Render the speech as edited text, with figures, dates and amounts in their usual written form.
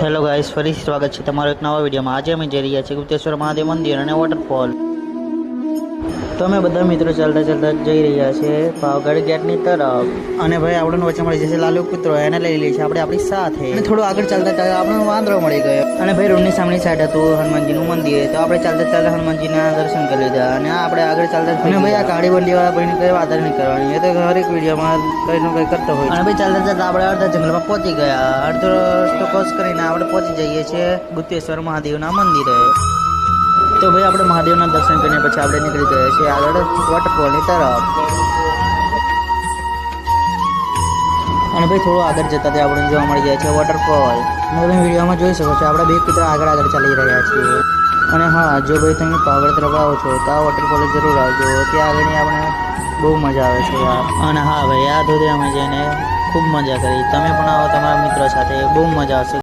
Hello guys, ફરીથી સ્વાગત છે તમારો એક નવા વિડીયોમાં। આજે અમે જઈ રહ્યા છીએ ગુપ્તેશ્વર મહાદેવ મંદિર અને વોટરફોલ। તો અમે બધા મિત્રો ચાલતા ચાલતા જઈ રહ્યા છીએ પાવાગઢ ગેટની તરફ। અને ભાઈ આપણને વચ્ચે મળી જશે લાલુ કૂતરો, એને લઈ લઈએ છીએ આપણે આપણી સાથે। અને થોડું આગળ ચાલતા ચાલતા આપણને વાંદરો મળી ગયો। અને ભાઈ રોડની સામેની સાઈડ હતું હનુમાનજીનું મંદિર, તો આપણે ચાલતા ચાલતા હનુમાનજીના દર્શન કરી લીધા। અને આપણે આગળ ચાલતા અને ભાઈ આ કાળી બંડીવાળા ભાઈને કઈ વાત જ નહીં કરવાની, એ તો હરેક વિડીયોમાં કંઈનું કંઈ કરતો હોય। અને ભાઈ ચાલતા ચાલતા આપણે અડધા જંગલમાં પહોંચી ગયા। અડધો રસ્તો ક્રોસ કરીને આપણે પહોંચી જઈએ છીએ ગુપ્તેશ્વર મહાદેવના મંદિરે। તો ભાઈ આપણે મહાદેવના દર્શન કરીને પછી આપણે નીકળી ગયા છીએ આગળ વોટરફોલની તરફ। અને ભાઈ થોડું આગળ જતા ત્યાં આપણે જોવા મળી જાય છે વોટરફોલ। તમે વિડીયોમાં જોઈ શકો છો આપણા બે કૂતરા આગળ આગળ ચાલી રહ્યા છીએ। અને હા, જો ભાઈ તમે પાવાગઢ તરફ આવો છો તો આ વોટરફોલે જરૂર આવજો, ત્યાં આગળ આપણે બહુ મજા આવે છે યાર। અને હા ભાઈ, આ ધોધે અમે જઈને ખૂબ મજા કરી, તમે પણ આવો તમારા મિત્રો સાથે, બહુ મજા આવશે।